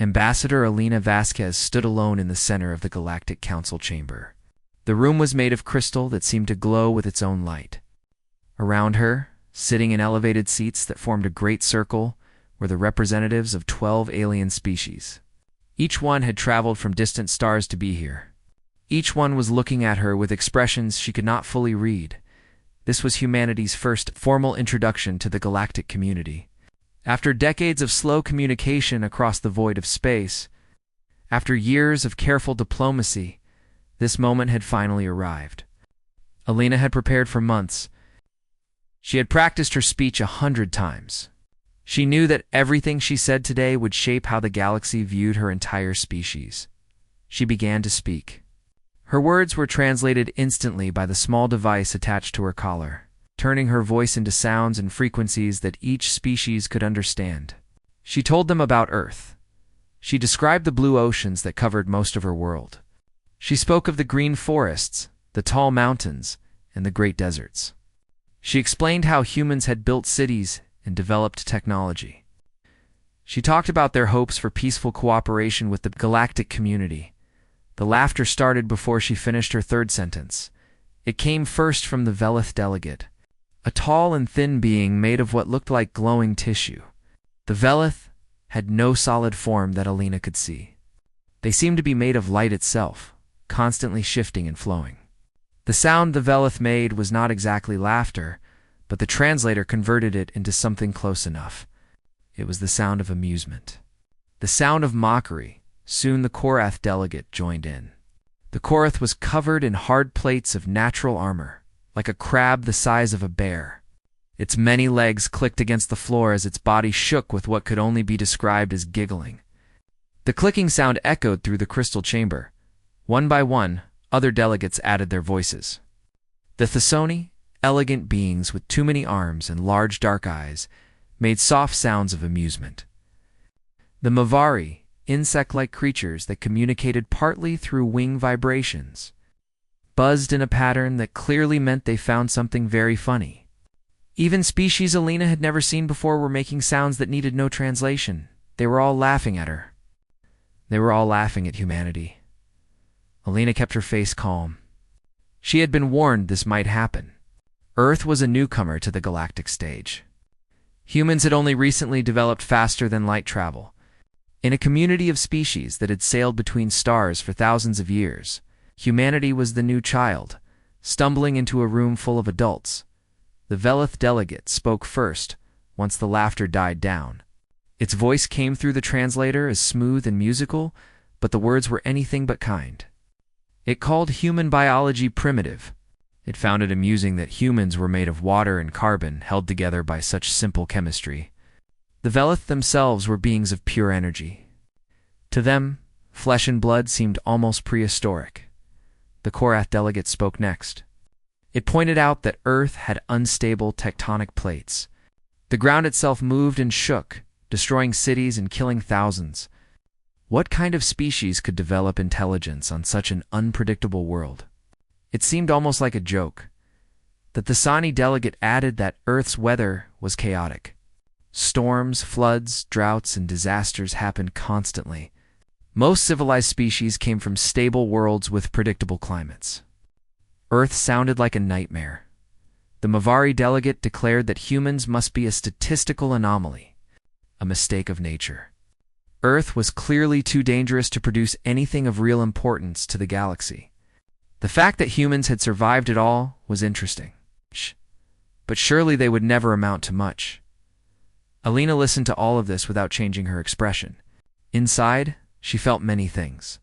Ambassador Elena Vasquez stood alone in the center of the Galactic Council chamber. The room was made of crystal that seemed to glow with its own light. Around her, sitting in elevated seats that formed a great circle, were the representatives of 12 alien species. Each one had traveled from distant stars to be here. Each one was looking at her with expressions she could not fully read. This was humanity's first formal introduction to the galactic community. After decades of slow communication across the void of space, after years of careful diplomacy, this moment had finally arrived. Elena had prepared for months. She had practiced her speech 100 times. She knew that everything she said today would shape how the galaxy viewed her entire species. She began to speak. Her words were translated instantly by the small device attached to her collar, turning her voice into sounds and frequencies that each species could understand. She told them about Earth. She described the blue oceans that covered most of her world. She spoke of the green forests, the tall mountains, and the great deserts. She explained how humans had built cities and developed technology. She talked about their hopes for peaceful cooperation with the galactic community. The laughter started before she finished her third sentence. It came first from the Velith delegate, a tall and thin being made of what looked like glowing tissue. The Velith had no solid form that Elena could see. They seemed to be made of light itself, constantly shifting and flowing. The sound the Velith made was not exactly laughter, but the translator converted it into something close enough. It was the sound of amusement. The sound of mockery. Soon the Korath delegate joined in. The Korath was covered in hard plates of natural armor, like a crab the size of a bear. Its many legs clicked against the floor as its body shook with what could only be described as giggling. The clicking sound echoed through the crystal chamber. One by one, other delegates added their voices. The Thesoni, elegant beings with too many arms and large dark eyes, made soft sounds of amusement. The Mavari, insect-like creatures that communicated partly through wing vibrations, buzzed in a pattern that clearly meant they found something very funny. Even species Elena had never seen before were making sounds that needed no translation. They were all laughing at her. They were all laughing at humanity. Elena kept her face calm. She had been warned this might happen. Earth was a newcomer to the galactic stage. Humans had only recently developed faster-than-light travel. In a community of species that had sailed between stars for thousands of years, humanity was the new child, stumbling into a room full of adults. The Velith delegate spoke first, once the laughter died down. Its voice came through the translator as smooth and musical, but the words were anything but kind. It called human biology primitive. It found it amusing that humans were made of water and carbon held together by such simple chemistry. The Velith themselves were beings of pure energy. To them, flesh and blood seemed almost prehistoric. The Korath delegate spoke next. It pointed out that Earth had unstable tectonic plates. The ground itself moved and shook, destroying cities and killing thousands. What kind of species could develop intelligence on such an unpredictable world? It seemed almost like a joke. The Thesani delegate added that Earth's weather was chaotic. Storms, floods, droughts, and disasters happened constantly. Most civilized species came from stable worlds with predictable climates. Earth sounded like a nightmare. The Mavari delegate declared that humans must be a statistical anomaly, a mistake of nature. Earth was clearly too dangerous to produce anything of real importance to the galaxy. The fact that humans had survived it all was interesting. But surely they would never amount to much. Elena listened to all of this without changing her expression. Inside, she felt many things.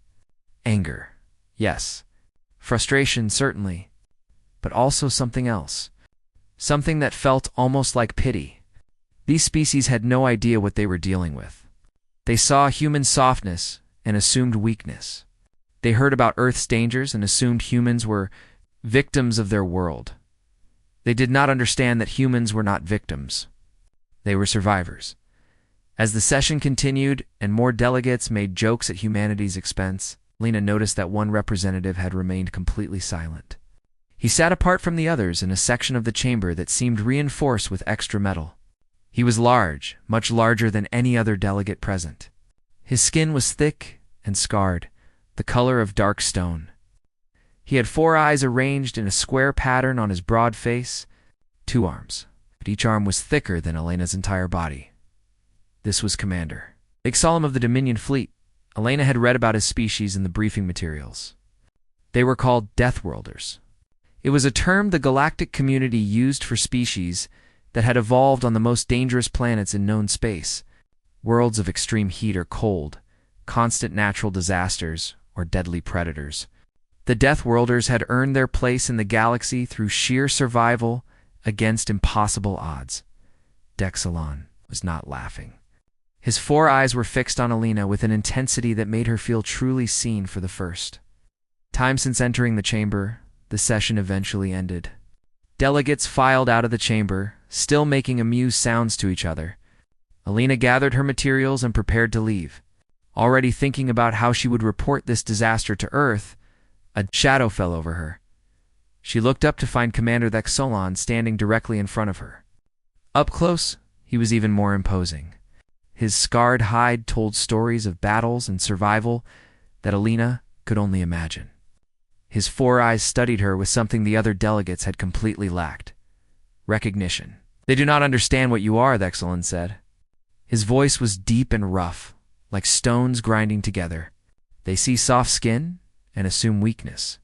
Anger, yes. Frustration, certainly. But also something else. Something that felt almost like pity. These species had no idea what they were dealing with. They saw human softness and assumed weakness. They heard about Earth's dangers and assumed humans were victims of their world. They did not understand that humans were not victims. They were survivors. As the session continued and more delegates made jokes at humanity's expense, Lena noticed that one representative had remained completely silent. He sat apart from the others in a section of the chamber that seemed reinforced with extra metal. He was large, much larger than any other delegate present. His skin was thick and scarred, the color of dark stone. He had 4 eyes arranged in a square pattern on his broad face, 2 arms, but each arm was thicker than Elena's entire body. This was Commander Ixalan of the Dominion Fleet. Elena had read about his species in the briefing materials. They were called Deathworlders. It was a term the galactic community used for species that had evolved on the most dangerous planets in known space, worlds of extreme heat or cold, constant natural disasters, or deadly predators. The Deathworlders had earned their place in the galaxy through sheer survival against impossible odds. Dexalon was not laughing. His 4 eyes were fixed on Elena with an intensity that made her feel truly seen for the first time since entering the chamber. The session eventually ended. Delegates filed out of the chamber, still making amused sounds to each other. Elena gathered her materials and prepared to leave. Already thinking about how she would report this disaster to Earth, a shadow fell over her. She looked up to find Commander Ixalan standing directly in front of her. Up close, he was even more imposing. His scarred hide told stories of battles and survival that Elena could only imagine. His 4 eyes studied her with something the other delegates had completely lacked: recognition. "They do not understand what you are," Ixalan said. His voice was deep and rough, like stones grinding together. "They see soft skin and assume weakness.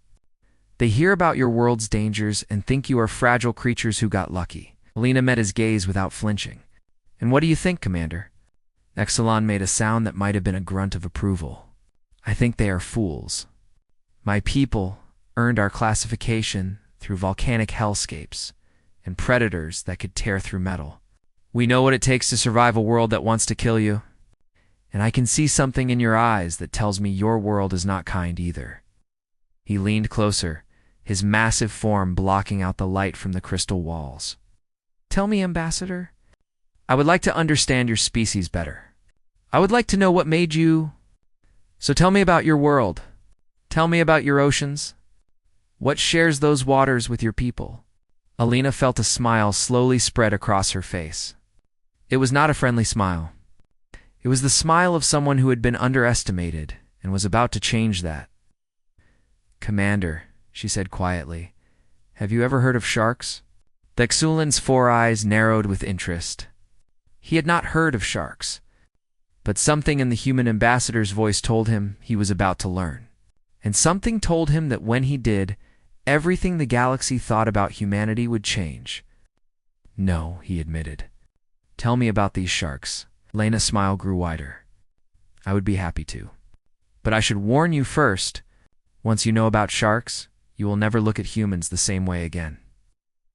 They hear about your world's dangers and think you are fragile creatures who got lucky." Elena met his gaze without flinching. "And what do you think, Commander?" Ixalan made a sound that might have been a grunt of approval. "I think they are fools. My people earned our classification through volcanic hellscapes and predators that could tear through metal. We know what it takes to survive a world that wants to kill you. And I can see something in your eyes that tells me your world is not kind either." He leaned closer, his massive form blocking out the light from the crystal walls. "Tell me, Ambassador. I would like to understand your species better. I would like to know what made you. So tell me about your world. Tell me about your oceans. What shares those waters with your people?" Elena felt a smile slowly spread across her face. It was not a friendly smile. It was the smile of someone who had been underestimated and was about to change that. "Commander," she said quietly, "have you ever heard of sharks?" Ixalan's 4 eyes narrowed with interest. He had not heard of sharks, but something in the human ambassador's voice told him he was about to learn. And something told him that when he did, everything the galaxy thought about humanity would change. "No," he admitted. "Tell me about these sharks." Elena's smile grew wider. "I would be happy to. But I should warn you first, once you know about sharks, you will never look at humans the same way again."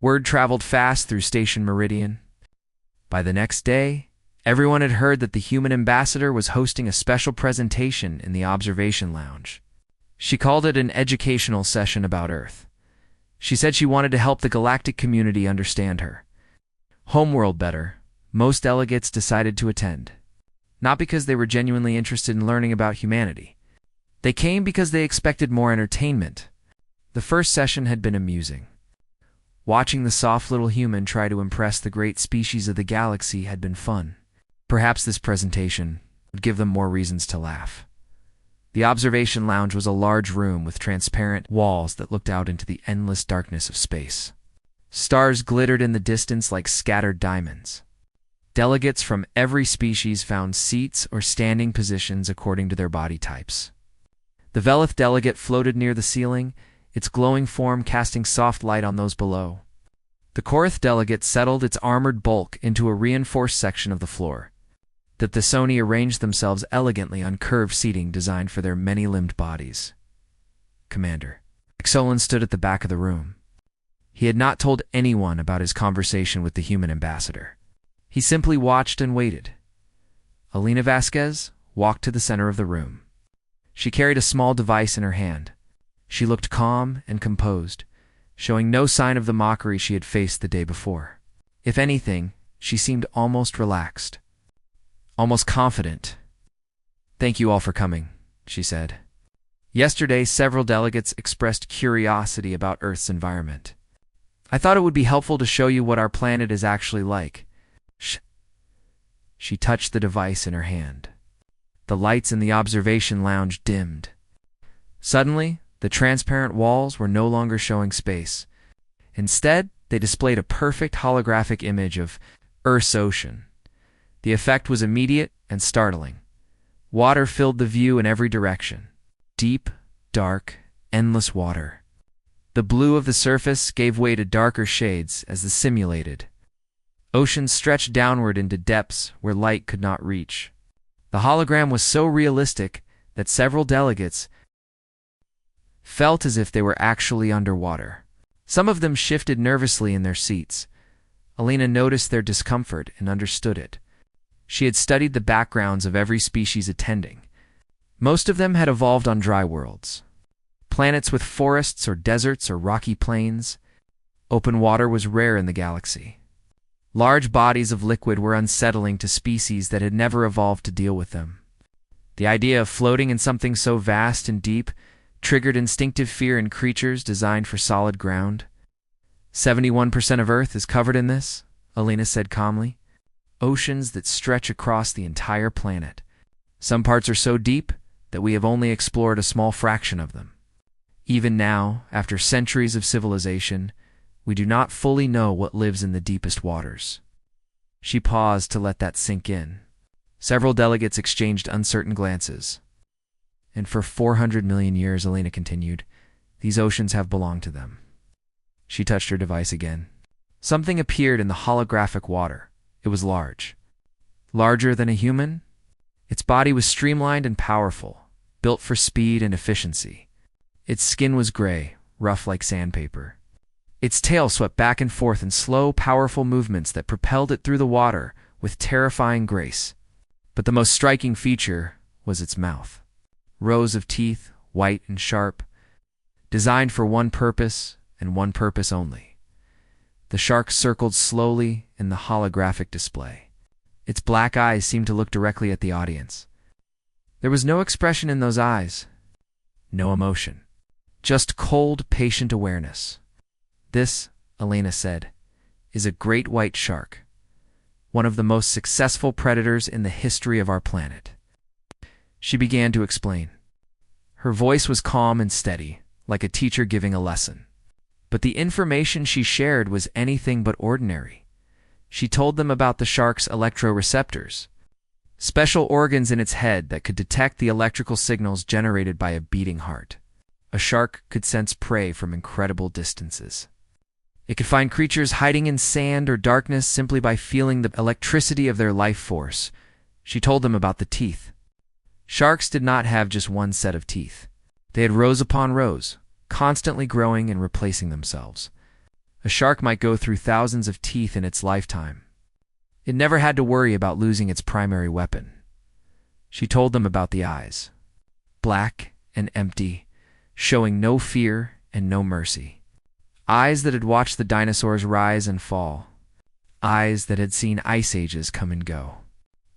Word traveled fast through Station Meridian. By the next day, everyone had heard that the human ambassador was hosting a special presentation in the observation lounge. She called it an educational session about Earth. She said she wanted to help the galactic community understand her homeworld better. Most delegates decided to attend, not because they were genuinely interested in learning about humanity. They came because they expected more entertainment. The first session had been amusing. Watching the soft little human try to impress the great species of the galaxy had been fun. Perhaps this presentation would give them more reasons to laugh. The observation lounge was a large room with transparent walls that looked out into the endless darkness of space. Stars glittered in the distance like scattered diamonds. Delegates from every species found seats or standing positions according to their body types. The Velith delegate floated near the ceiling, its glowing form casting soft light on those below. The Korath delegate settled its armored bulk into a reinforced section of the floor. The Thessoni arranged themselves elegantly on curved seating designed for their many-limbed bodies. "Commander." Ixalan stood at the back of the room. He had not told anyone about his conversation with the human ambassador. He simply watched and waited. Elena Vasquez walked to the center of the room. She carried a small device in her hand. She looked calm and composed, showing no sign of the mockery she had faced the day before. If anything, she seemed almost relaxed, almost confident. "Thank you all for coming," she said. "Yesterday, several delegates expressed curiosity about Earth's environment. I thought it would be helpful to show you what our planet is actually like." She touched the device in her hand. The lights in the observation lounge dimmed. Suddenly, the transparent walls were no longer showing space. Instead, they displayed a perfect holographic image of Earth's ocean. The effect was immediate and startling. Water filled the view in every direction. Deep, dark, endless water. The blue of the surface gave way to darker shades as the simulated ocean stretched downward into depths where light could not reach. The hologram was so realistic that several delegates felt as if they were actually underwater. Some of them shifted nervously in their seats. Alina noticed their discomfort and understood it. She had studied the backgrounds of every species attending. Most of them had evolved on dry worlds. Planets with forests or deserts or rocky plains. Open water was rare in the galaxy. Large bodies of liquid were unsettling to species that had never evolved to deal with them. The idea of floating in something so vast and deep triggered instinctive fear in creatures designed for solid ground. 71% of Earth is covered in this, Alina said calmly. Oceans that stretch across the entire planet. Some parts are so deep that we have only explored a small fraction of them. Even now, after centuries of civilization, we do not fully know what lives in the deepest waters. She paused to let that sink in. Several delegates exchanged uncertain glances. And for 400 million years, Alina continued, these oceans have belonged to them. She touched her device again. Something appeared in the holographic water. It was large. Larger than a human? Its body was streamlined and powerful, built for speed and efficiency. Its skin was gray, rough like sandpaper. Its tail swept back and forth in slow, powerful movements that propelled it through the water with terrifying grace. But the most striking feature was its mouth. Rows of teeth, white and sharp, designed for one purpose and one purpose only. The shark circled slowly in the holographic display. Its black eyes seemed to look directly at the audience. There was no expression in those eyes, no emotion, just cold, patient awareness. This, Alina said, is a great white shark, one of the most successful predators in the history of our planet. She began to explain. Her voice was calm and steady, like a teacher giving a lesson. But the information she shared was anything but ordinary. She told them about the shark's electroreceptors, special organs in its head that could detect the electrical signals generated by a beating heart. A shark could sense prey from incredible distances. It could find creatures hiding in sand or darkness simply by feeling the electricity of their life force. She told them about the teeth. Sharks did not have just one set of teeth. They had rows upon rows, constantly growing and replacing themselves. A shark might go through thousands of teeth in its lifetime. It never had to worry about losing its primary weapon. She told them about the eyes. Black and empty, showing no fear and no mercy. Eyes that had watched the dinosaurs rise and fall. Eyes that had seen ice ages come and go.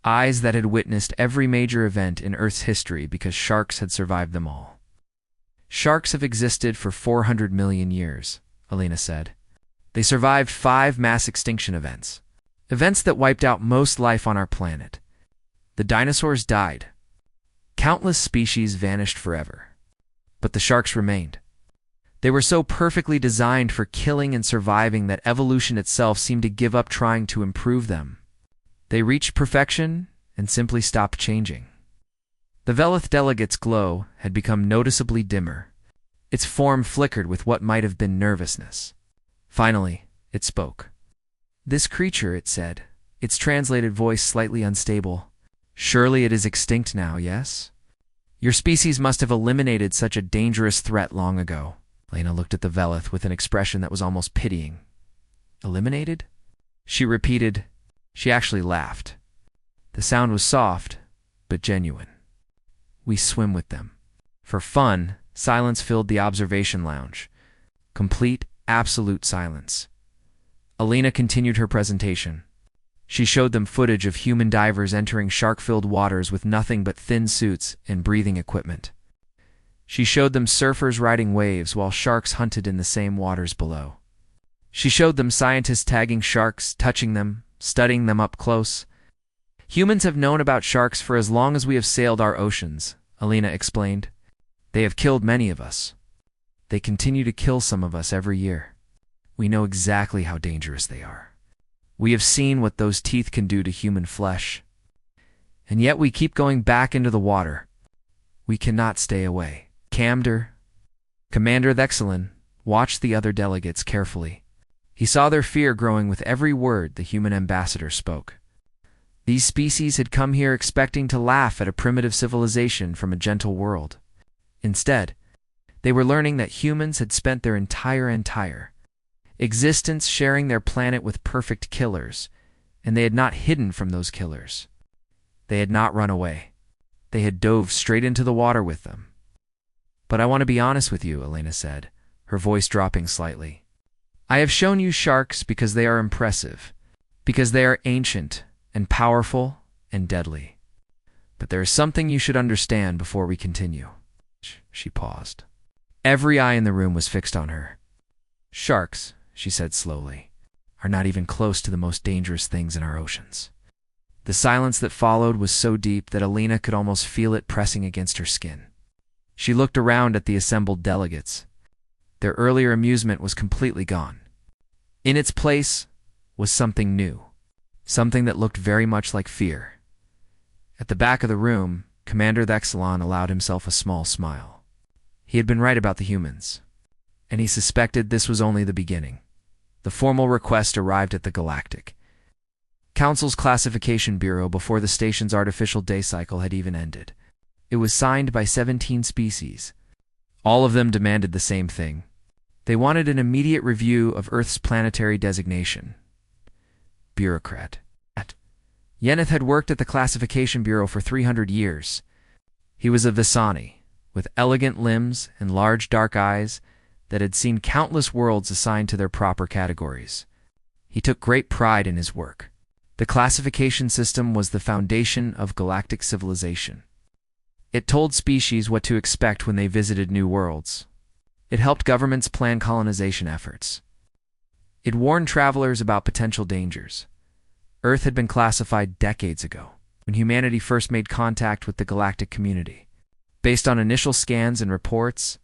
Eyes that had witnessed every major event in Earth's history because sharks had survived them all. Sharks have existed for 400 million years, Alina said. They survived 5 mass extinction events. Events that wiped out most life on our planet. The dinosaurs died. Countless species vanished forever. But the sharks remained. They were so perfectly designed for killing and surviving that evolution itself seemed to give up trying to improve them. They reached perfection and simply stopped changing. The Velith delegate's glow had become noticeably dimmer. Its form flickered with what might have been nervousness. Finally, it spoke. This creature, it said, its translated voice slightly unstable. Surely it is extinct now, yes? Your species must have eliminated such a dangerous threat long ago. Lena looked at the Velith with an expression that was almost pitying. Eliminated? She repeated. She actually laughed. The sound was soft, but genuine. We swim with them. For fun, silence filled the observation lounge. Complete, absolute silence. Alina continued her presentation. She showed them footage of human divers entering shark-filled waters with nothing but thin suits and breathing equipment. She showed them surfers riding waves while sharks hunted in the same waters below. She showed them scientists tagging sharks, touching them, studying them up close. Humans have known about sharks for as long as we have sailed our oceans, Alina explained. They have killed many of us. They continue to kill some of us every year. We know exactly how dangerous they are. We have seen what those teeth can do to human flesh. And yet we keep going back into the water. We cannot stay away. Commander Thexelin watched the other delegates carefully. He saw their fear growing with every word the human ambassador spoke. These species had come here expecting to laugh at a primitive civilization from a gentle world. Instead, they were learning that humans had spent their entire existence sharing their planet with perfect killers, and they had not hidden from those killers. They had not run away. They had dove straight into the water with them. But I want to be honest with you, Elena said, her voice dropping slightly. I have shown you sharks because they are impressive, because they are ancient and powerful and deadly. But there is something you should understand before we continue. She paused. Every eye in the room was fixed on her. Sharks, she said slowly, are not even close to the most dangerous things in our oceans. The silence that followed was so deep that Alina could almost feel it pressing against her skin. She looked around at the assembled delegates. Their earlier amusement was completely gone. In its place was something new, something that looked very much like fear. At the back of the room, Commander Thexelon allowed himself a small smile. He had been right about the humans, and he suspected this was only the beginning. The formal request arrived at the Galactic Council's Classification Bureau before the station's artificial day cycle had even ended. It was signed by 17 species. All of them demanded the same thing. They wanted an immediate review of Earth's planetary designation. Bureaucrat. Yeneth had worked at the Classification Bureau for 300 years. He was a Visani, with elegant limbs and large dark eyes that had seen countless worlds assigned to their proper categories. He took great pride in his work. The classification system was the foundation of galactic civilization. It told species what to expect when they visited new worlds. It helped governments plan colonization efforts. It warned travelers about potential dangers. Earth had been classified decades ago, when humanity first made contact with the galactic community. Based on initial scans and reports,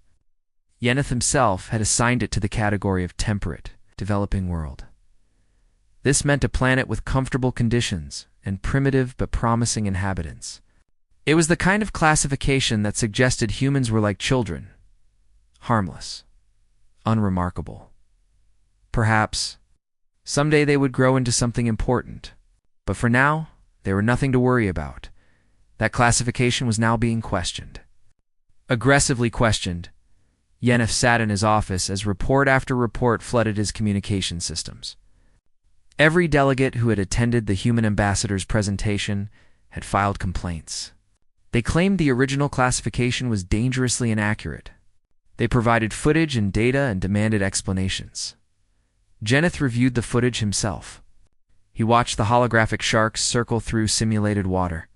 Yeneth himself had assigned it to the category of temperate, developing world. This meant a planet with comfortable conditions and primitive but promising inhabitants. It was the kind of classification that suggested humans were like children, harmless, unremarkable. Perhaps someday they would grow into something important, but for now, they were nothing to worry about. That classification was now being questioned. Aggressively questioned, Yeneth sat in his office as report after report flooded his communication systems. Every delegate who had attended the human ambassador's presentation had filed complaints. They claimed the original classification was dangerously inaccurate. They provided footage and data and demanded explanations. Yeneth reviewed the footage himself. He watched the holographic sharks circle through simulated water.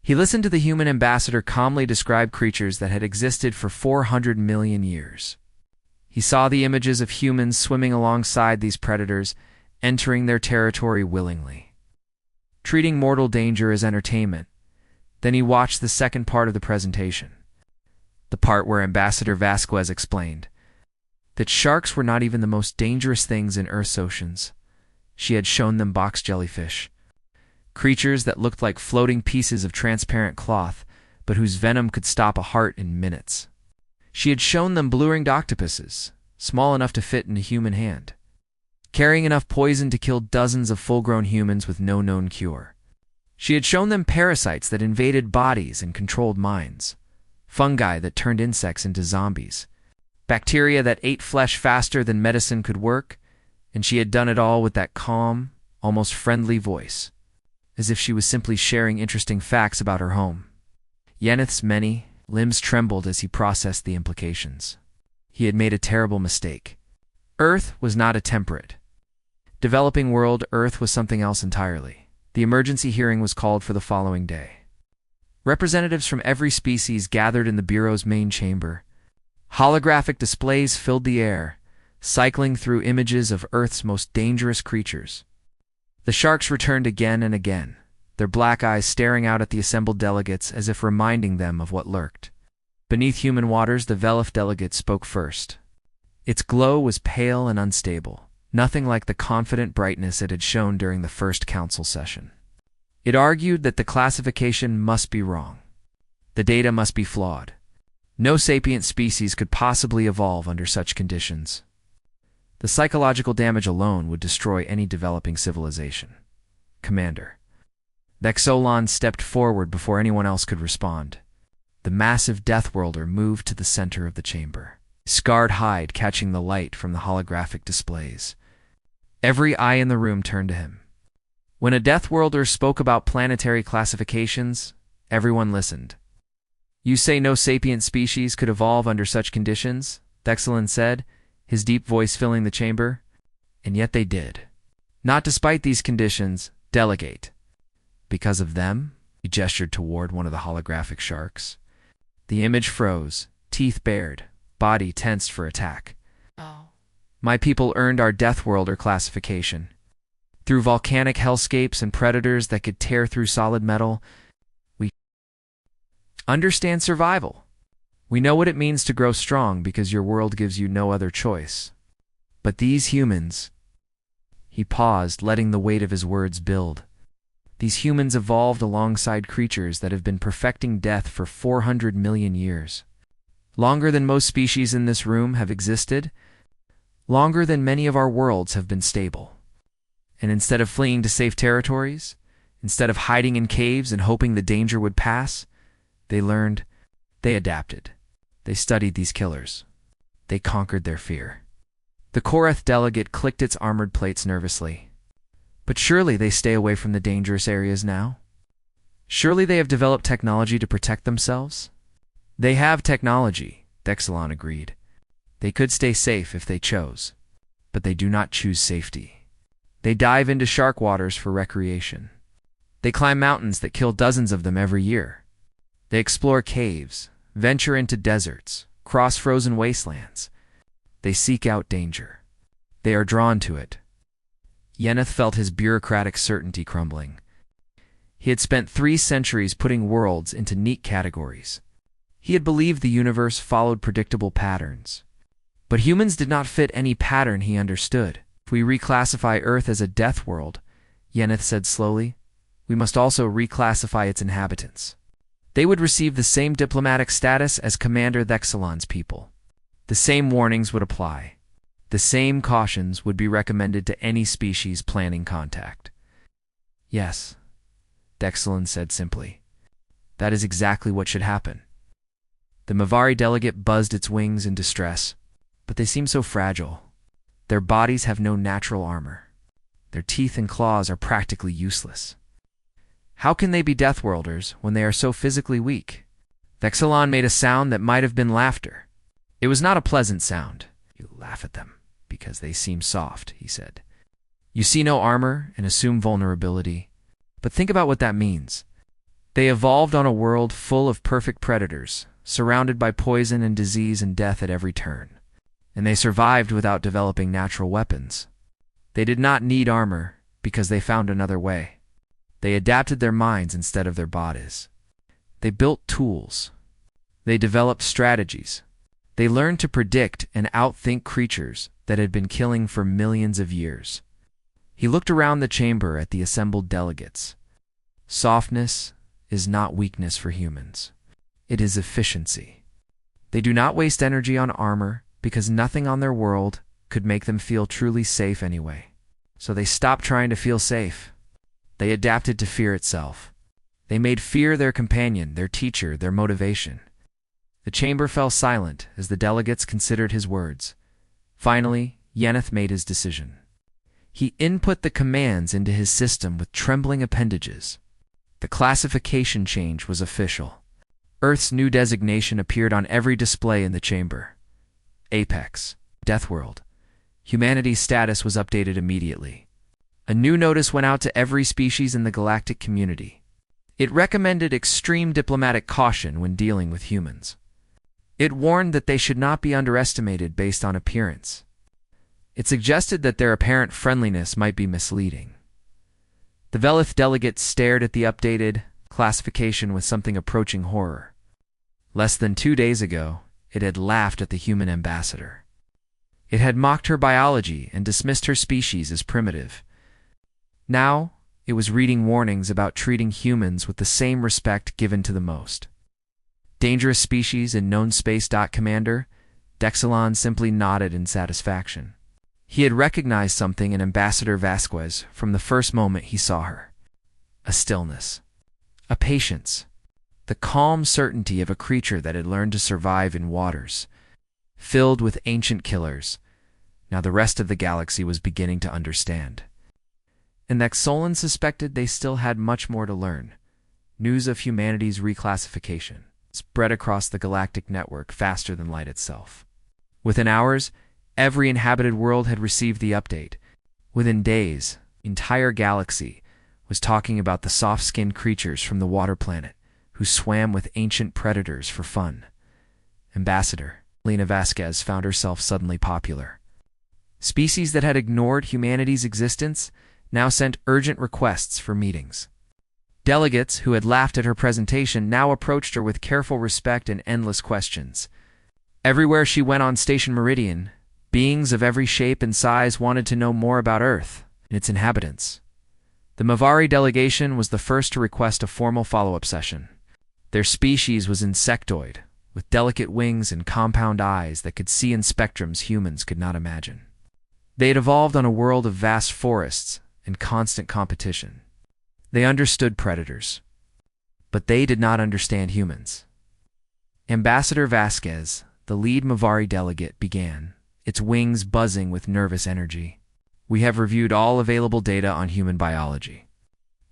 He listened to the human ambassador calmly describe creatures that had existed for 400 million years. He saw the images of humans swimming alongside these predators, entering their territory willingly, treating mortal danger as entertainment. Then he watched the second part of the presentation, the part where Ambassador Vasquez explained that sharks were not even the most dangerous things in Earth's oceans. She had shown them box jellyfish, creatures that looked like floating pieces of transparent cloth, but whose venom could stop a heart in minutes. She had shown them blue-ringed octopuses, small enough to fit in a human hand, carrying enough poison to kill dozens of full-grown humans with no known cure. She had shown them parasites that invaded bodies and controlled minds, fungi that turned insects into zombies, bacteria that ate flesh faster than medicine could work, and she had done it all with that calm, almost friendly voice, as if she was simply sharing interesting facts about her home. Yeneth's many limbs trembled as he processed the implications. He had made a terrible mistake. Earth was not a temperate, developing world. Earth was something else entirely. The emergency hearing was called for the following day. Representatives from every species gathered in the Bureau's main chamber. Holographic displays filled the air, cycling through images of Earth's most dangerous creatures. The sharks returned again and again, their black eyes staring out at the assembled delegates as if reminding them of what lurked. Beneath human waters, the Velith delegate spoke first. Its glow was pale and unstable, nothing like the confident brightness it had shown during the first council session. It argued that the classification must be wrong. The data must be flawed. No sapient species could possibly evolve under such conditions. The psychological damage alone would destroy any developing civilization. Commander. Vexolon stepped forward before anyone else could respond. The massive Deathworlder moved to the center of the chamber, scarred hide catching the light from the holographic displays. Every eye in the room turned to him. When a Deathworlder spoke about planetary classifications, everyone listened. "You say no sapient species could evolve under such conditions?" Vexolon said, his deep voice filling the chamber. "And yet they did. Not despite these conditions, delegate. Because of them?" He gestured toward one of the holographic sharks. The image froze, teeth bared, body tensed for attack. Oh. "My people earned our Deathworlder classification. Through volcanic hellscapes and predators that could tear through solid metal, we understand survival. We know what it means to grow strong because your world gives you no other choice. But these humans..." He paused, letting the weight of his words build. "These humans evolved alongside creatures that have been perfecting death for 400 million years. Longer than most species in this room have existed. Longer than many of our worlds have been stable. And instead of fleeing to safe territories, instead of hiding in caves and hoping the danger would pass, they learned, they adapted. They studied these killers. They conquered their fear." The Korath delegate clicked its armored plates nervously. "But surely they stay away from the dangerous areas now? Surely they have developed technology to protect themselves?" "They have technology," Vexolon agreed. "They could stay safe if they chose, but they do not choose safety. They dive into shark waters for recreation. They climb mountains that kill dozens of them every year. They explore caves, venture into deserts, cross frozen wastelands. They seek out danger. They are drawn to it." Yeneth felt his bureaucratic certainty crumbling. He had spent 3 centuries putting worlds into neat categories. He had believed the universe followed predictable patterns. But humans did not fit any pattern he understood. "If we reclassify Earth as a death world," Yeneth said slowly, "we must also reclassify its inhabitants. They would receive the same diplomatic status as Commander Vexolon's people. The same warnings would apply. The same cautions would be recommended to any species planning contact." "Yes," Vexolon said simply. "That is exactly what should happen." The Mavari delegate buzzed its wings in distress. "But they seem so fragile. Their bodies have no natural armor. Their teeth and claws are practically useless. How can they be Deathworlders when they are so physically weak?" Vexolon made a sound that might have been laughter. It was not a pleasant sound. "You laugh at them because they seem soft," he said. "You see no armor and assume vulnerability. But think about what that means. They evolved on a world full of perfect predators, surrounded by poison and disease and death at every turn. And they survived without developing natural weapons. They did not need armor because they found another way. They adapted their minds instead of their bodies. They built tools. They developed strategies. They learned to predict and outthink creatures that had been killing for millions of years." He looked around the chamber at the assembled delegates. "Softness is not weakness for humans. It is efficiency. They do not waste energy on armor because nothing on their world could make them feel truly safe anyway. So they stopped trying to feel safe. They adapted to fear itself. They made fear their companion, their teacher, their motivation." The chamber fell silent as the delegates considered his words. Finally, Yeneth made his decision. He input the commands into his system with trembling appendages. The classification change was official. Earth's new designation appeared on every display in the chamber. Apex, Deathworld. Humanity's status was updated immediately. A new notice went out to every species in the galactic community. It recommended extreme diplomatic caution when dealing with humans. It warned that they should not be underestimated based on appearance. It suggested that their apparent friendliness might be misleading. The Velith delegate stared at the updated classification with something approaching horror. Less than 2 days ago, it had laughed at the human ambassador. It had mocked her biology and dismissed her species as primitive. Now, it was reading warnings about treating humans with the same respect given to the most dangerous species in known space. Commander Dexalon simply nodded in satisfaction. He had recognized something in Ambassador Vasquez from the first moment he saw her. A stillness. A patience. The calm certainty of a creature that had learned to survive in waters filled with ancient killers. Now the rest of the galaxy was beginning to understand. And Dexalon suspected they still had much more to learn. News of humanity's reclassification spread across the galactic network faster than light itself. Within hours, every inhabited world had received the update. Within days, the entire galaxy was talking about the soft-skinned creatures from the water planet who swam with ancient predators for fun. Ambassador Lena Vasquez found herself suddenly popular. Species that had ignored humanity's existence now sent urgent requests for meetings. Delegates who had laughed at her presentation now approached her with careful respect and endless questions. Everywhere she went on Station Meridian, beings of every shape and size wanted to know more about Earth and its inhabitants. The Mavari delegation was the first to request a formal follow-up session. Their species was insectoid, with delicate wings and compound eyes that could see in spectrums humans could not imagine. They had evolved on a world of vast forests and constant competition. They understood predators, but they did not understand humans. Ambassador Vasquez, the lead Mavari delegate, began, its wings buzzing with nervous energy. We have reviewed all available data on human biology.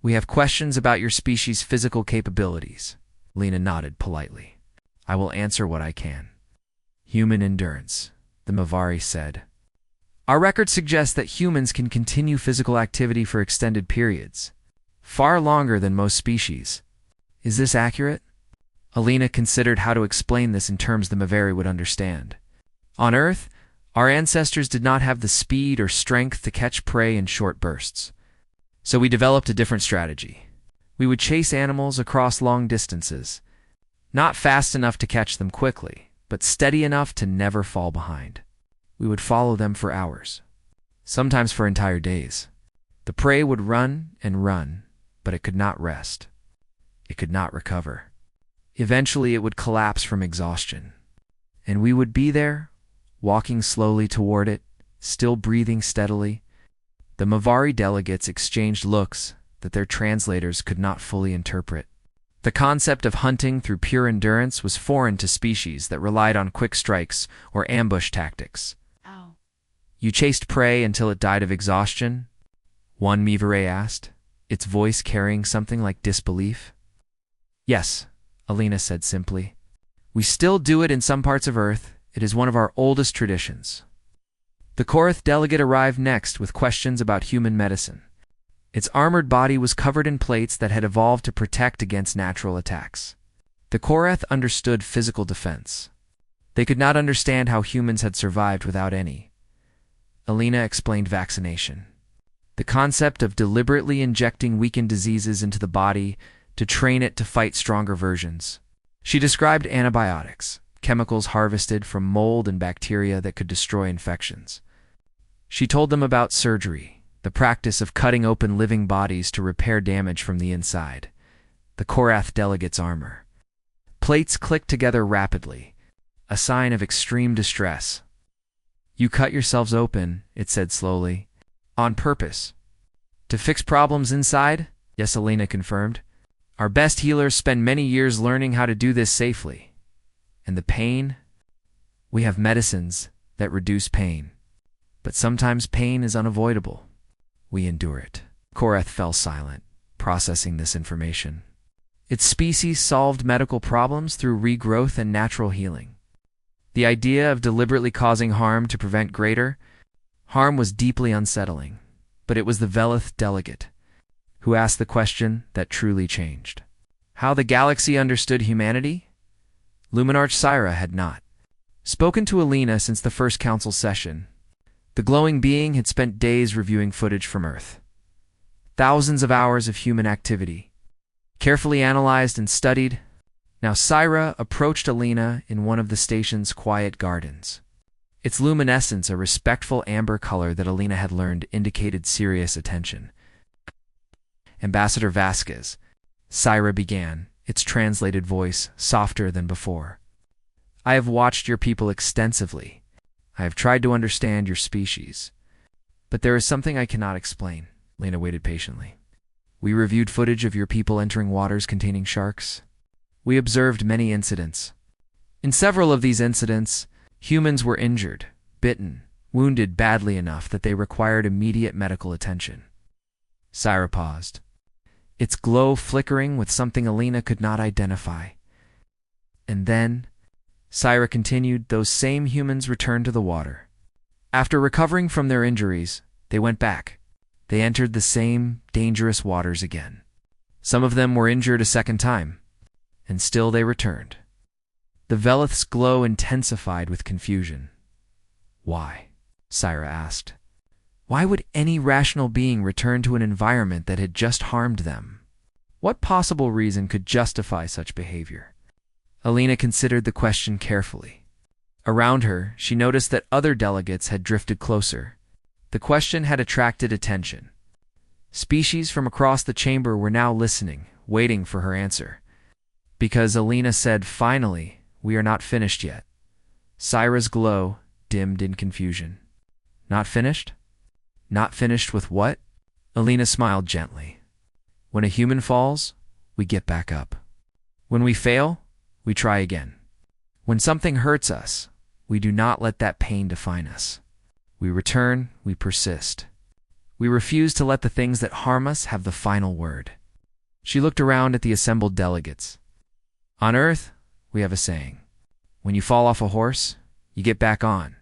We have questions about your species' physical capabilities. Lena nodded politely. I will answer what I can. Human endurance, the Mavari said. Our record suggests that humans can continue physical activity for extended periods, far longer than most species. Is this accurate? Alina considered how to explain this in terms the Mavari would understand. On Earth, our ancestors did not have the speed or strength to catch prey in short bursts. So we developed a different strategy. We would chase animals across long distances, not fast enough to catch them quickly, but steady enough to never fall behind. We would follow them for hours, sometimes for entire days. The prey would run and run, but it could not rest. It could not recover. Eventually, it would collapse from exhaustion, and we would be there, walking slowly toward it, still breathing steadily. The Mavari delegates exchanged looks that their translators could not fully interpret. The concept of hunting through pure endurance was foreign to species that relied on quick strikes or ambush tactics. Ow. You chased prey until it died of exhaustion? One Mavari asked, its voice carrying something like disbelief. Yes, Alina said simply. We still do it in some parts of Earth. It is one of our oldest traditions. The Korath delegate arrived next with questions about human medicine. Its armored body was covered in plates that had evolved to protect against natural attacks. The Korath understood physical defense. They could not understand how humans had survived without any. Alina explained vaccination. The concept of deliberately injecting weakened diseases into the body to train it to fight stronger versions. She described antibiotics, chemicals harvested from mold and bacteria that could destroy infections. She told them about surgery, the practice of cutting open living bodies to repair damage from the inside. The Korath delegate's armor. Plates clicked together rapidly, a sign of extreme distress. You cut yourselves open, it said slowly. On purpose. To fix problems inside? Yes, Alina confirmed. Our best healers spend many years learning how to do this safely. And the pain? We have medicines that reduce pain. But sometimes pain is unavoidable. We endure it. Korath fell silent, processing this information. Its species solved medical problems through regrowth and natural healing. The idea of deliberately causing harm to prevent greater harm was deeply unsettling. But it was the Velith delegate who asked the question that truly changed. How the galaxy understood humanity? Luminarch Syra had not spoken to Alina since the first council session. The glowing being had spent days reviewing footage from Earth. Thousands of hours of human activity, carefully analyzed and studied. Now Syra approached Alina in one of the station's quiet gardens. Its luminescence, a respectful amber color that Alina had learned, indicated serious attention. Ambassador Vasquez, Syra began, its translated voice softer than before. I have watched your people extensively. I have tried to understand your species. But there is something I cannot explain. Lena waited patiently. We reviewed footage of your people entering waters containing sharks. We observed many incidents. In several of these incidents, humans were injured, bitten, wounded badly enough that they required immediate medical attention. Syra paused, its glow flickering with something Alina could not identify. And then, Syra continued, those same humans returned to the water. After recovering from their injuries, they went back. They entered the same dangerous waters again. Some of them were injured a second time, and still they returned. The Velith's glow intensified with confusion. Why? Syra asked. Why would any rational being return to an environment that had just harmed them? What possible reason could justify such behavior? Alina considered the question carefully. Around her, she noticed that other delegates had drifted closer. The question had attracted attention. Species from across the chamber were now listening, waiting for her answer. Because Alina said, finally, we are not finished yet. Syra's glow dimmed in confusion. Not finished? Not finished with what? Alina smiled gently. When a human falls, we get back up. When we fail, we try again. When something hurts us, we do not let that pain define us. We return, we persist. We refuse to let the things that harm us have the final word. She looked around at the assembled delegates. On Earth, we have a saying. When you fall off a horse, you get back on.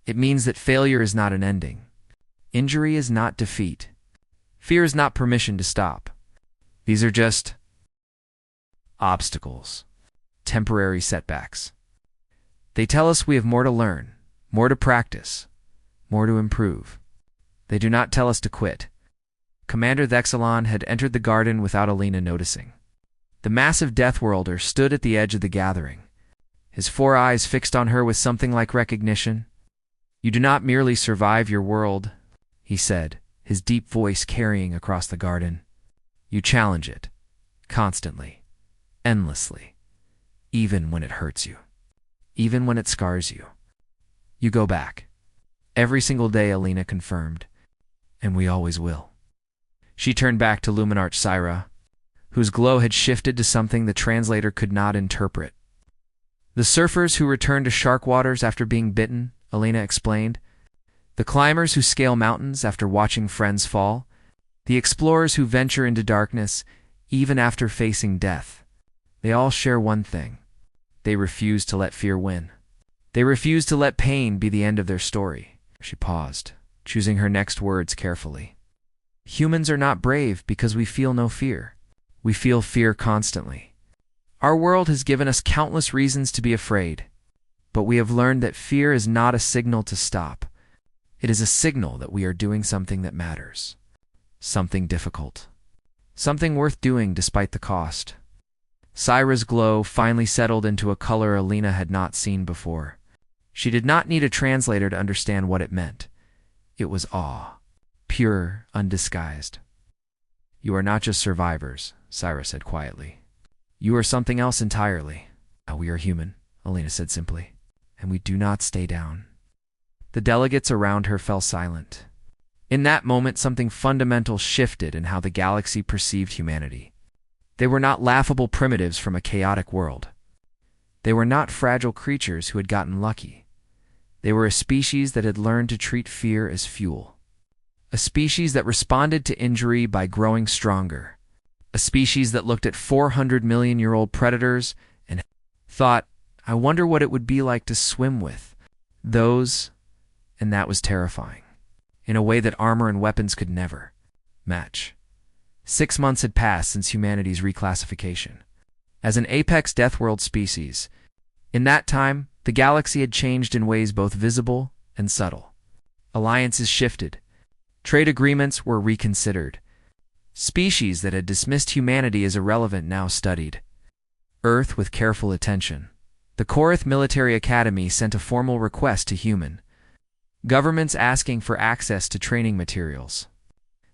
It means that failure is not an ending. Injury is not defeat. Fear is not permission to stop. These are just obstacles, temporary setbacks. They tell us we have more to learn, more to practice, more to improve. They do not tell us to quit. Commander Thexelon had entered the garden without Alina noticing. The massive Deathworlder stood at the edge of the gathering, his 4 eyes fixed on her with something like recognition. You do not merely survive your world, he said, his deep voice carrying across the garden. You challenge it, constantly, endlessly, even when it hurts you, even when it scars you. You go back. Every single day, Alina confirmed, and we always will. She turned back to Luminarch Syra, whose glow had shifted to something the translator could not interpret. The surfers who return to shark waters after being bitten, Alina explained. The climbers who scale mountains after watching friends fall. The explorers who venture into darkness, even after facing death. They all share one thing. They refuse to let fear win. They refuse to let pain be the end of their story. She paused, choosing her next words carefully. Humans are not brave because we feel no fear. We feel fear constantly. Our world has given us countless reasons to be afraid, but we have learned that fear is not a signal to stop. It is a signal that we are doing something that matters, something difficult, something worth doing despite the cost. Syra's glow finally settled into a color Alina had not seen before. She did not need a translator to understand what it meant. It was awe, pure, undisguised. You are not just survivors, Syra said quietly. You are something else entirely. We are human, Alina said simply, and we do not stay down. The delegates around her fell silent. In that moment, something fundamental shifted in how the galaxy perceived humanity. They were not laughable primitives from a chaotic world. They were not fragile creatures who had gotten lucky. They were a species that had learned to treat fear as fuel. A species that responded to injury by growing stronger. A species that looked at 400-million-year-old predators and thought, I wonder what it would be like to swim with those, and that was terrifying, in a way that armor and weapons could never match. 6 months had passed since humanity's reclassification. As an apex Deathworld species, in that time, the galaxy had changed in ways both visible and subtle. Alliances shifted. Trade agreements were reconsidered. Species that had dismissed humanity as irrelevant now studied Earth with careful attention. The Korath Military Academy sent a formal request to human governments asking for access to training materials.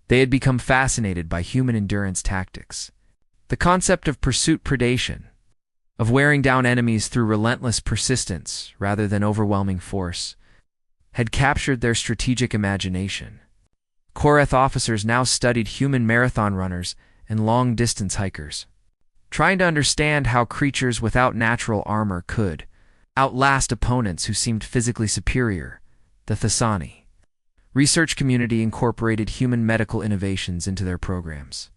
They had become fascinated by human endurance tactics. The concept of pursuit predation, of wearing down enemies through relentless persistence rather than overwhelming force, had captured their strategic imagination. Korath officers now studied human marathon runners and long-distance hikers, trying to understand how creatures without natural armor could outlast opponents who seemed physically superior, the Thasani. Research community incorporated human medical innovations into their programs.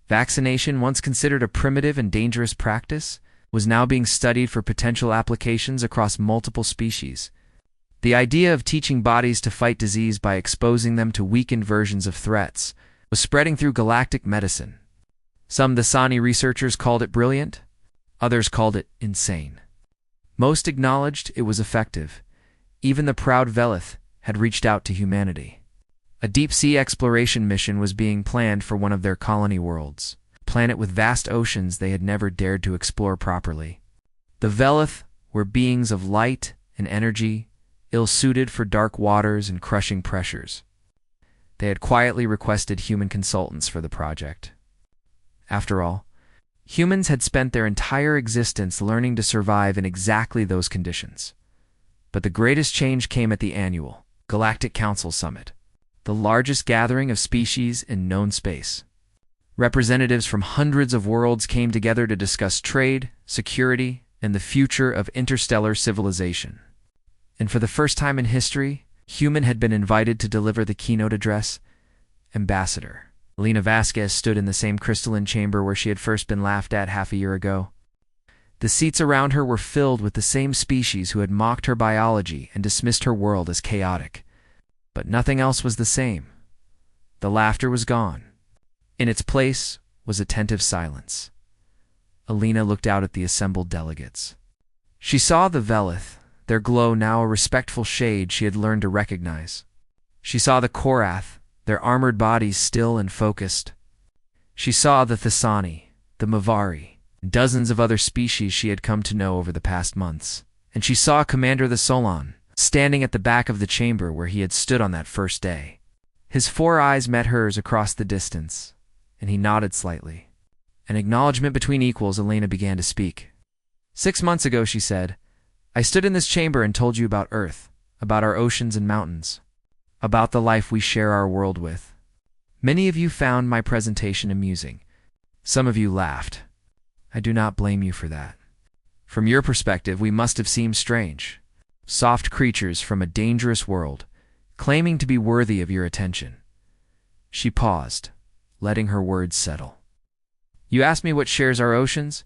Vaccination, once considered a primitive and dangerous practice, was now being studied for potential applications across multiple species. The idea of teaching bodies to fight disease by exposing them to weakened versions of threats was spreading through galactic medicine. Some Thasani researchers called it brilliant, others called it insane. Most acknowledged it was effective. Even the proud Velith had reached out to humanity. A deep-sea exploration mission was being planned for one of their colony worlds, a planet with vast oceans they had never dared to explore properly. The Velith were beings of light and energy, ill-suited for dark waters and crushing pressures. They had quietly requested human consultants for the project. After all, humans had spent their entire existence learning to survive in exactly those conditions. But the greatest change came at the annual Galactic Council Summit, the largest gathering of species in known space. Representatives from hundreds of worlds came together to discuss trade, security, and the future of interstellar civilization. And for the first time in history, human had been invited to deliver the keynote address. Ambassador Elena Vasquez stood in the same crystalline chamber where she had first been laughed at half a year ago. The seats around her were filled with the same species who had mocked her biology and dismissed her world as chaotic. But nothing else was the same. The laughter was gone. In its place was attentive silence. Elena looked out at the assembled delegates. She saw the Velith, their glow now a respectful shade she had learned to recognize. She saw the Korath, their armored bodies still and focused. She saw the Thasani, the Mavari, dozens of other species she had come to know over the past months. And she saw Commander the Solon, standing at the back of the chamber where he had stood on that first day. His 4 eyes met hers across the distance, and he nodded slightly. An acknowledgement between equals, Elena began to speak. 6 months ago, she said, I stood in this chamber and told you about Earth, about our oceans and mountains, about the life we share our world with. Many of you found my presentation amusing. Some of you laughed. I do not blame you for that. From your perspective, we must have seemed strange. Soft creatures from a dangerous world, claiming to be worthy of your attention. She paused, letting her words settle. You asked me what shares our oceans?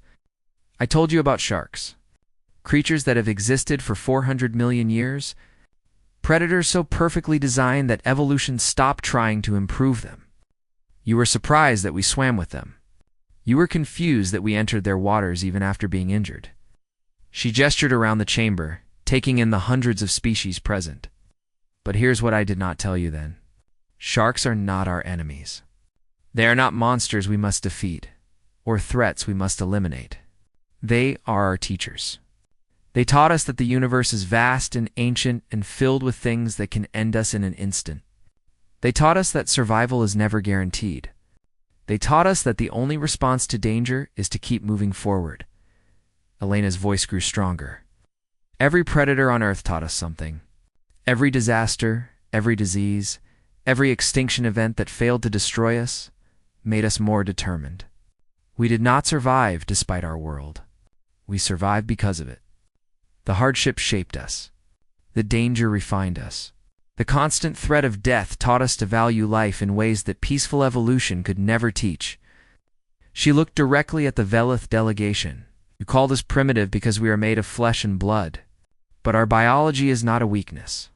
I told you about sharks. Creatures that have existed for 400 million years. Predators so perfectly designed that evolution stopped trying to improve them. You were surprised that we swam with them. You were confused that we entered their waters even after being injured. She gestured around the chamber, taking in the hundreds of species present. But here's what I did not tell you then. Sharks are not our enemies. They are not monsters we must defeat, or threats we must eliminate. They are our teachers. They taught us that the universe is vast and ancient and filled with things that can end us in an instant. They taught us that survival is never guaranteed. They taught us that the only response to danger is to keep moving forward. Elena's voice grew stronger. Every predator on Earth taught us something. Every disaster, every disease, every extinction event that failed to destroy us made us more determined. We did not survive despite our world. We survived because of it. The hardship shaped us. The danger refined us. The constant threat of death taught us to value life in ways that peaceful evolution could never teach. She looked directly at the Velith delegation. You called us primitive because we are made of flesh and blood. But our biology is not a weakness.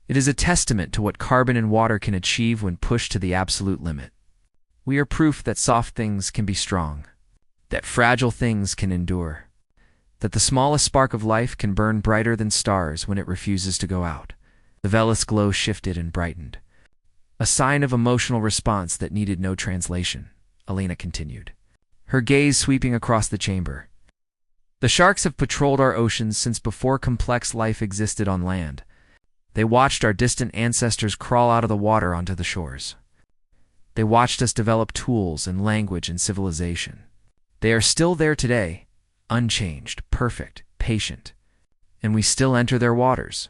It is a testament to what carbon and water can achieve when pushed to the absolute limit. We are proof that soft things can be strong, that fragile things can endure, that the smallest spark of life can burn brighter than stars when it refuses to go out. The Velith's glow shifted and brightened. A sign of emotional response that needed no translation, Elena continued, her gaze sweeping across the chamber. The sharks have patrolled our oceans since before complex life existed on land. They watched our distant ancestors crawl out of the water onto the shores. They watched us develop tools and language and civilization. They are still there today, unchanged, perfect, patient. And we still enter their waters.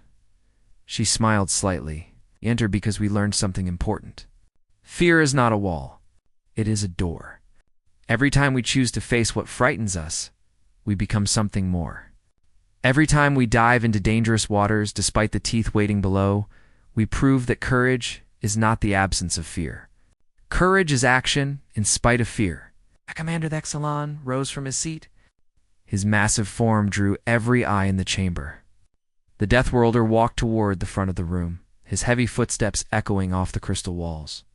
She smiled slightly. We enter because we learned something important. Fear is not a wall. It is a door. Every time we choose to face what frightens us, we become something more. Every time we dive into dangerous waters, despite the teeth waiting below, we prove that courage is not the absence of fear. Courage is action in spite of fear. Commander Thexalon rose from his seat. His massive form drew every eye in the chamber. The Deathworlder walked toward the front of the room, his heavy footsteps echoing off the crystal walls.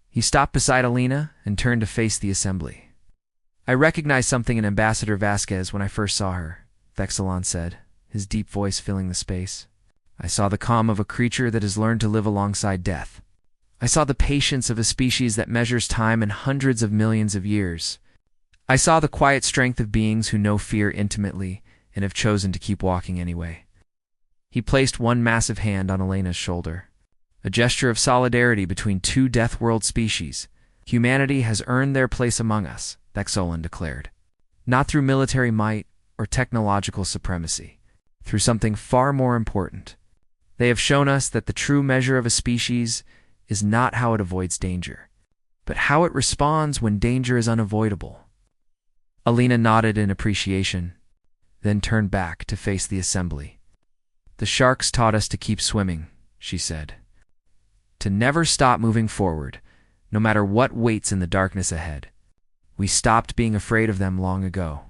He stopped beside Alina and turned to face the assembly. I recognized something in Ambassador Vasquez when I first saw her, Thexalon said, his deep voice filling the space. I saw the calm of a creature that has learned to live alongside death. I saw the patience of a species that measures time in hundreds of millions of years. I saw the quiet strength of beings who know fear intimately and have chosen to keep walking anyway. He placed one massive hand on Elena's shoulder, a gesture of solidarity between two Deathworld species. Humanity has earned their place among us, Thexolin declared. Not through military might or technological supremacy, through something far more important. They have shown us that the true measure of a species is not how it avoids danger, but how it responds when danger is unavoidable. Alina nodded in appreciation, then turned back to face the assembly. The sharks taught us to keep swimming, she said. To never stop moving forward, no matter what waits in the darkness ahead. We stopped being afraid of them long ago.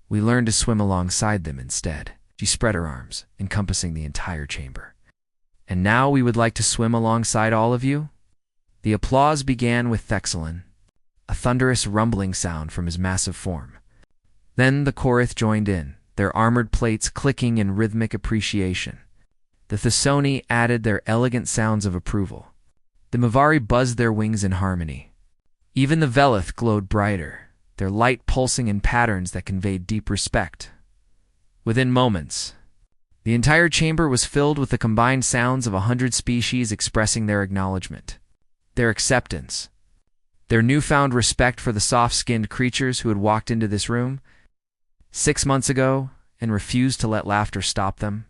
We learned to swim alongside them instead. She spread her arms, encompassing the entire chamber. And now we would like to swim alongside all of you? The applause began with Thexolin, a thunderous rumbling sound from his massive form. Then the Chorith joined in, their armored plates clicking in rhythmic appreciation. The Thesoni added their elegant sounds of approval. The Mavari buzzed their wings in harmony. Even the Velith glowed brighter, their light pulsing in patterns that conveyed deep respect. Within moments, the entire chamber was filled with the combined sounds of 100 species expressing their acknowledgement, their acceptance, their newfound respect for the soft-skinned creatures who had walked into this room 6 months ago and refused to let laughter stop them.